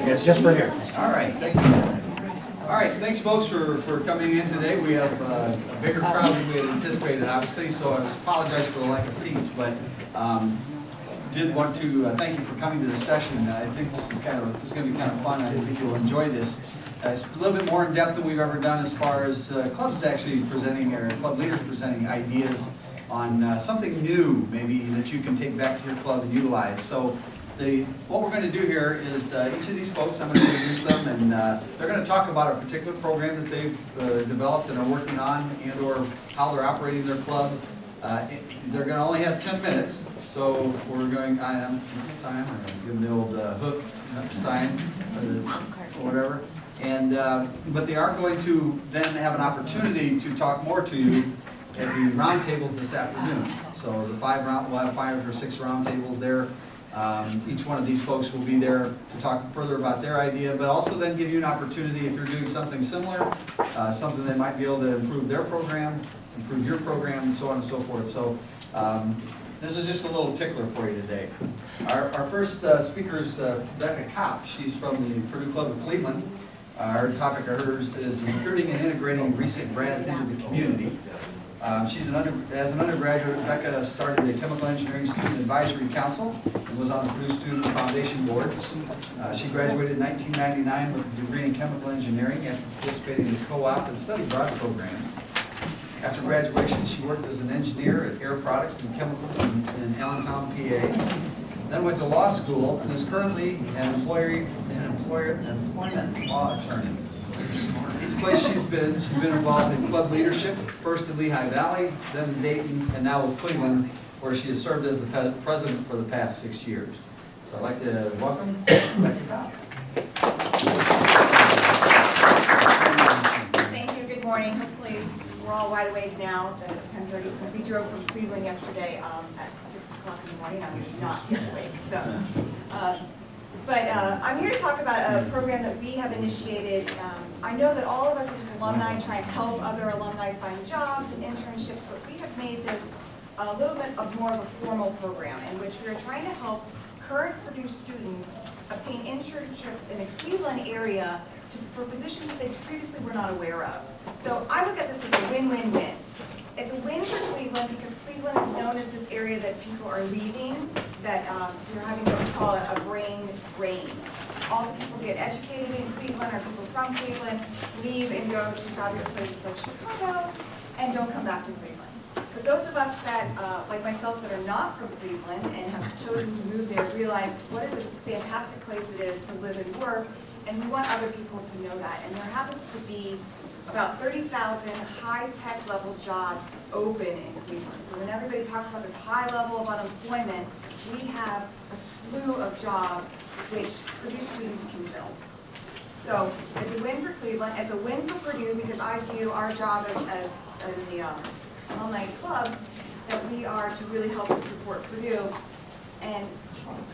It's just for here. All right, thank you. All right, thanks folks for coming in today. We have a bigger crowd than we had anticipated, obviously, so I apologize for the lack of seats, but did want to thank you for coming to this session. I think this is going to be kind of fun. I think you'll enjoy this. It's a little bit more in depth than we've ever done as far as clubs actually presenting, or club leaders presenting ideas on something new, maybe that you can take back to your club and utilize. So what we're going to do here is each of these folks, I'm going to introduce them, and they're going to talk about a particular program that they've developed and are working on, and or how they're operating their club. They're going to only have 10 minutes, so we're going, time, give them the old hook sign, or whatever. And but they are going to then have an opportunity to talk more to you at the roundtables this afternoon. So we'll have 5 or 6 roundtables there. Each one of these folks will be there to talk further about their idea, but also then give you an opportunity if you're doing something similar, something that might be able to improve their program, improve your program, and so on and so forth. So this is just a little tickler for you today. Our first speaker is Rebecca Kopp. She's from the Purdue Club of Cleveland. Our topic of hers is recruiting and integrating recent grads into the community. As an undergraduate, Rebecca started a chemical engineering student advisory council and was on the Purdue Student Foundation Board. She graduated in 1999 with a degree in chemical engineering after participating in co-op and study abroad programs. After graduation, she worked as an engineer at Air Products and Chemicals in Allentown, PA. Then went to law school and is currently an employment law attorney. Each place she's been involved in club leadership, first in Lehigh Valley, then in Dayton, and now with Cleveland, where she has served as the president for the past 6 years. So I'd like to welcome Rebecca Kopp. Thank you, good morning. Hopefully we're all wide awake now that it's 10:30 since we drove from Cleveland yesterday at 6 o'clock in the morning. I'm not yet awake, so. I'm here to talk about a program that we have initiated. I know that all of us as alumni try and help other alumni find jobs and internships, but we have made this a little bit of more of a formal program in which we are trying to help current Purdue students obtain internships in the Cleveland area for positions that they previously were not aware of. So I look at this as a win-win-win. It's a win for Cleveland because Cleveland is known as this area that people are leaving, that we're having what we call a brain drain. All the people get educated in Cleveland, or people from Cleveland, leave and go to fabulous places like Chicago and don't come back to Cleveland. But those of us that, like myself, that are not from Cleveland and have chosen to move there realize what a fantastic place it is to live and work, and we want other people to know that. And there happens to be about 30,000 high-tech level jobs open in Cleveland. So when everybody talks about this high level of unemployment, we have a slew of jobs which Purdue students can fill. So it's a win for Cleveland, it's a win for Purdue because I view our job as in the alumni clubs that we are to really help and support Purdue and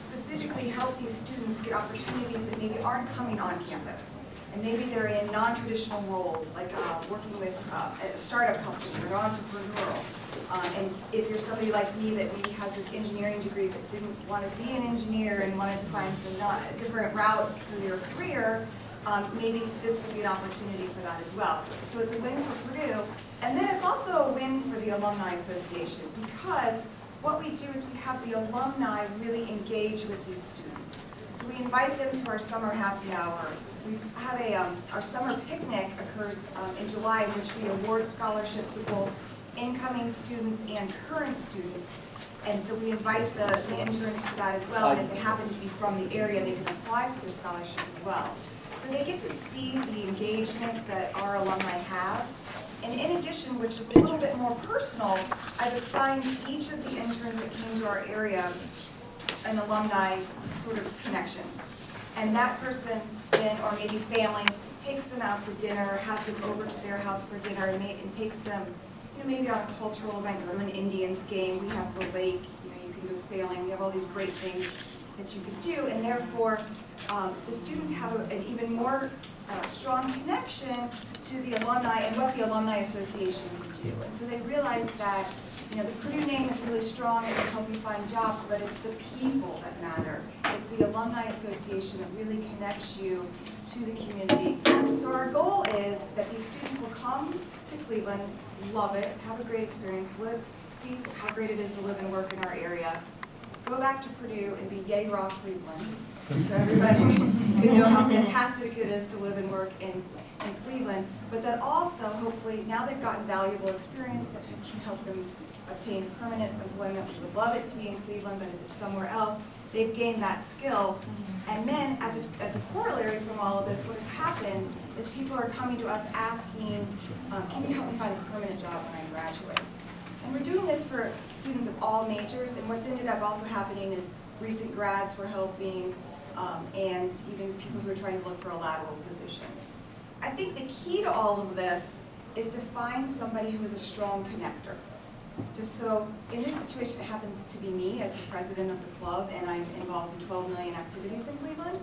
specifically help these students get opportunities that maybe aren't coming on campus. And maybe they're in non-traditional roles, like working with a startup company or an entrepreneur. And if you're somebody like me that maybe has this engineering degree but didn't want to be an engineer and wanted to find a different route for your career, maybe this would be an opportunity for that as well. So it's a win for Purdue. And then it's also a win for the Alumni Association because what we do is we have the alumni really engage with these students. So we invite them to our summer happy hour. We have our summer picnic occurs in July, in which we award scholarships to both incoming students and current students. And so we invite the interns to that as well. And if they happen to be from the area, they can apply for the scholarship as well. So they get to see the engagement that our alumni have. And in addition, which is a little bit more personal, I've assigned each of the interns that came to our area an alumni sort of connection. And that person then, or maybe family, takes them out to dinner, has them over to their house for dinner, and takes them, maybe on a cultural event, go to an Indians game, we have the lake, you can go sailing, we have all these great things that you could do, and therefore the students have an even more strong connection to the alumni and what the Alumni Association can do. And so they realize that you know, the Purdue name is really strong and can help you find jobs, but it's the people that matter. It's the Alumni Association that really connects you to the community. So our goal is that these students will come to Cleveland, love it, have a great experience, see how great it is to live and work in our area, go back to Purdue and be yay rock Cleveland, so everybody can know how fantastic it is to live and work in Cleveland, but that also, hopefully, now they've gotten valuable experience that can help them obtain permanent employment. We would love it to be in Cleveland, but if it's somewhere else, they've gained that skill. And then, as a corollary from all of this, what has happened is people are coming to us asking, can you help me find a permanent job when I graduate? And we're doing this for students of all majors, and what's ended up also happening is recent grads we're helping, and even people who are trying to look for a lateral position. I think the key to all of this is to find somebody who is a strong connector. So in this situation, it happens to be me as the president of the club, and I'm involved in 12 million activities in Cleveland.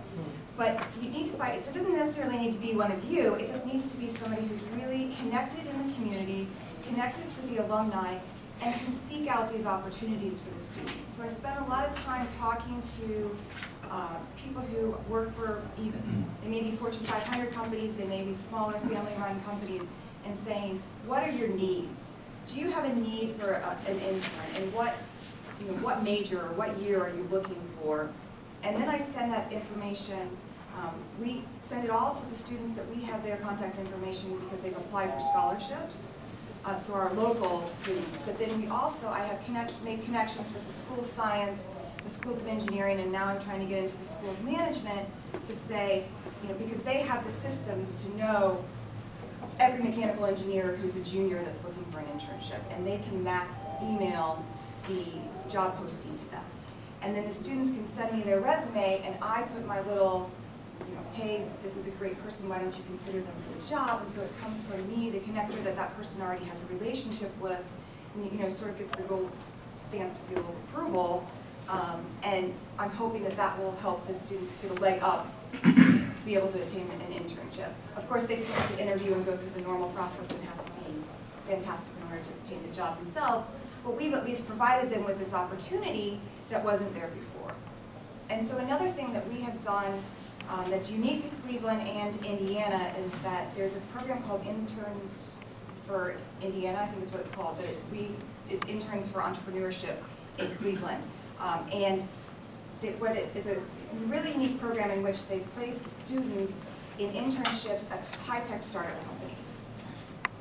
But you need to find, so it doesn't necessarily need to be one of you, it just needs to be somebody who's really connected in the community, connected to the alumni, and can seek out these opportunities for the students. So I spent a lot of time talking to people who work for they may be Fortune 500 companies, they may be smaller family-run companies, and saying, what are your needs? Do you have a need for an intern, and what major or what year are you looking for? And then I send that information. We send it all to the students that we have their contact information because they've applied for scholarships. So our local students, but then we also, I have made connections with the School of Science, the Schools of Engineering, and now I'm trying to get into the School of Management to say, because they have the systems to know every mechanical engineer who's a junior that's looking for an internship, and they can mass email the job posting to them. And then the students can send me their resume, and I put my little, hey, this is a great person, why don't you consider them for the job? And so it comes from me, the connector that person already has a relationship with, and sort of gets the gold stamp seal of approval. And I'm hoping that will help the students get a leg up to be able to attain an internship. Of course, they still have to interview and go through the normal process and have to be fantastic in order to obtain the job themselves, but we've at least provided them with this opportunity that wasn't there before. And so another thing that we have done that's unique to Cleveland and Indiana is that there's a program called Interns for Indiana, I think is what it's called, but it's Interns for Entrepreneurship in Cleveland. It's a really neat program in which they place students in internships at high-tech startup companies.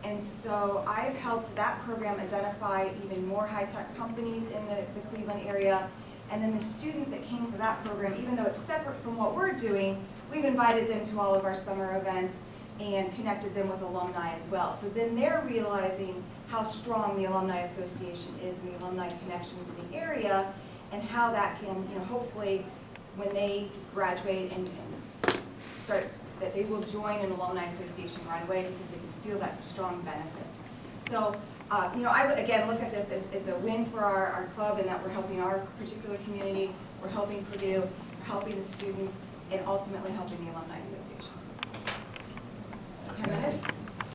And so I've helped that program identify even more high-tech companies in the Cleveland area. And then the students that came for that program, even though it's separate from what we're doing, we've invited them to all of our summer events and connected them with alumni as well. So then they're realizing how strong the Alumni Association is and the alumni connections in the area, and how that can, hopefully, when they graduate and start, that they will join an alumni association right away because they can feel that strong benefit. So, I again look at this as it's a win for our club, and that we're helping our particular community, we're helping Purdue, we're helping the students, and ultimately helping the Alumni Association. 10 minutes?